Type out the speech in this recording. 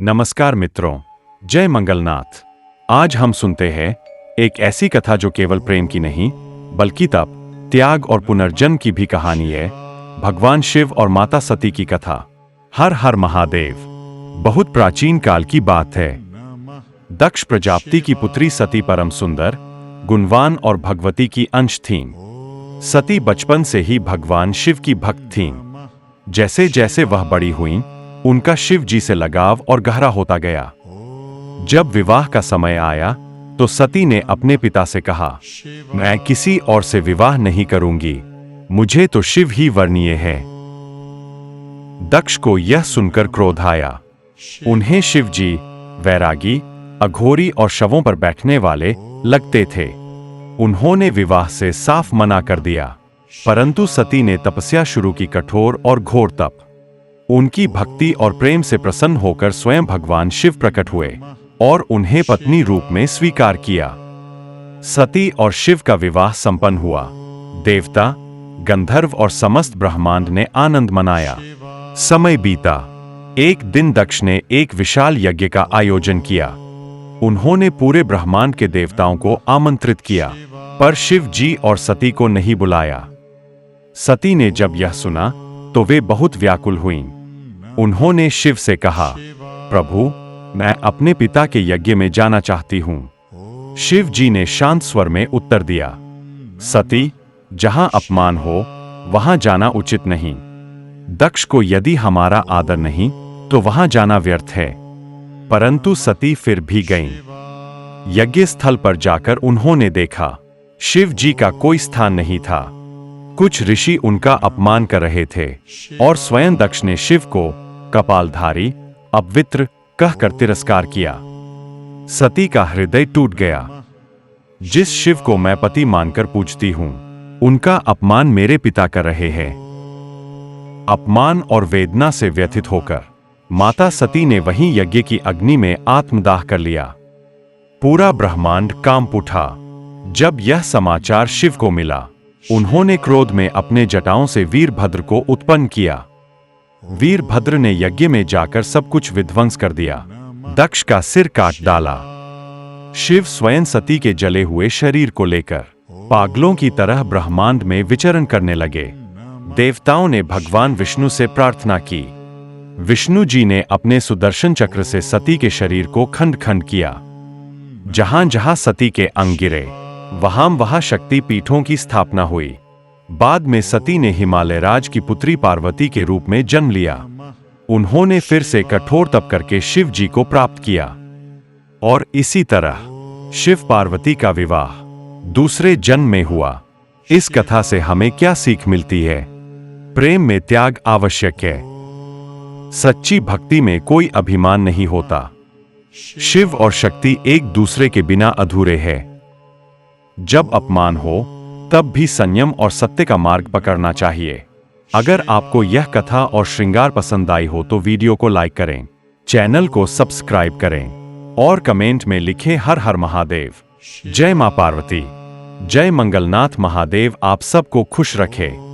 नमस्कार मित्रों, जय मंगलनाथ। आज हम सुनते हैं एक ऐसी कथा जो केवल प्रेम की नहीं बल्कि तप, त्याग और पुनर्जन्म की भी कहानी है। भगवान शिव और माता सती की कथा। हर हर महादेव। बहुत प्राचीन काल की बात है। दक्ष प्रजापति की पुत्री सती परम सुंदर, गुणवान और भगवती की अंश थीं। सती बचपन से ही भगवान शिव की भक्त थीं। जैसे जैसे वह बड़ी हुईं, उनका शिव जी से लगाव और गहरा होता गया। जब विवाह का समय आया तो सती ने अपने पिता से कहा, मैं किसी और से विवाह नहीं करूंगी, मुझे तो शिव ही वरणीय है। दक्ष को यह सुनकर क्रोध आया। उन्हें शिव जी वैरागी, अघोरी और शवों पर बैठने वाले लगते थे। उन्होंने विवाह से साफ मना कर दिया। परंतु सती ने तपस्या शुरू की, कठोर और घोर तप। उनकी भक्ति और प्रेम से प्रसन्न होकर स्वयं भगवान शिव प्रकट हुए और उन्हें पत्नी रूप में स्वीकार किया। सती और शिव का विवाह संपन्न हुआ। देवता, गंधर्व और समस्त ब्रह्मांड ने आनंद मनाया। समय बीता। एक दिन दक्ष ने एक विशाल यज्ञ का आयोजन किया। उन्होंने पूरे ब्रह्मांड के देवताओं को आमंत्रित किया, पर शिव जी और सती को नहीं बुलाया। सती ने जब यह सुना तो वे बहुत व्याकुल हुईं। उन्होंने शिव से कहा, प्रभु, मैं अपने पिता के यज्ञ में जाना चाहती हूं। शिव जी ने शांत स्वर में उत्तर दिया, सती, जहां अपमान हो वहां जाना उचित नहीं। दक्ष को यदि हमारा आदर नहीं तो वहां जाना व्यर्थ है। परंतु सती फिर भी गईं। यज्ञ स्थल पर जाकर उन्होंने देखा, शिव जी का कोई स्थान नहीं था। कुछ ऋषि उनका अपमान कर रहे थे और स्वयं दक्ष ने शिव को कपालधारी, अपवित्र कहकर तिरस्कार किया। सती का हृदय टूट गया। जिस शिव को मैं पति मानकर पूजती हूं, उनका अपमान मेरे पिता कर रहे हैं। अपमान और वेदना से व्यथित होकर माता सती ने वहीं यज्ञ की अग्नि में आत्मदाह कर लिया। पूरा ब्रह्मांड कांप उठा। जब यह समाचार शिव को मिला, उन्होंने क्रोध में अपने जटाओं से वीरभद्र को उत्पन्न किया। वीरभद्र ने यज्ञ में जाकर सब कुछ विध्वंस कर दिया। दक्ष का सिर काट डाला। शिव स्वयं सती के जले हुए शरीर को लेकर पागलों की तरह ब्रह्मांड में विचरण करने लगे। देवताओं ने भगवान विष्णु से प्रार्थना की। विष्णु जी ने अपने सुदर्शन चक्र से सती के शरीर को खंड खंड किया। जहां जहां सती के अंग गिरे, वहां शक्ति पीठों की स्थापना हुई। बाद में सती ने हिमालय राज की पुत्री पार्वती के रूप में जन्म लिया। उन्होंने फिर से कठोर तप करके शिव जी को प्राप्त किया और इसी तरह शिव पार्वती का विवाह दूसरे जन्म में हुआ। इस कथा से हमें क्या सीख मिलती है? प्रेम में त्याग आवश्यक है। सच्ची भक्ति में कोई अभिमान नहीं होता। शिव और शक्ति एक दूसरे के बिना अधूरे हैं। जब अपमान हो तब भी संयम और सत्य का मार्ग पकड़ना चाहिए। अगर आपको यह कथा और श्रृंगार पसंद आई हो तो वीडियो को लाइक करें, चैनल को सब्सक्राइब करें और कमेंट में लिखें हर हर महादेव। जय मां पार्वती। जय मंगलनाथ। महादेव आप सबको खुश रखे।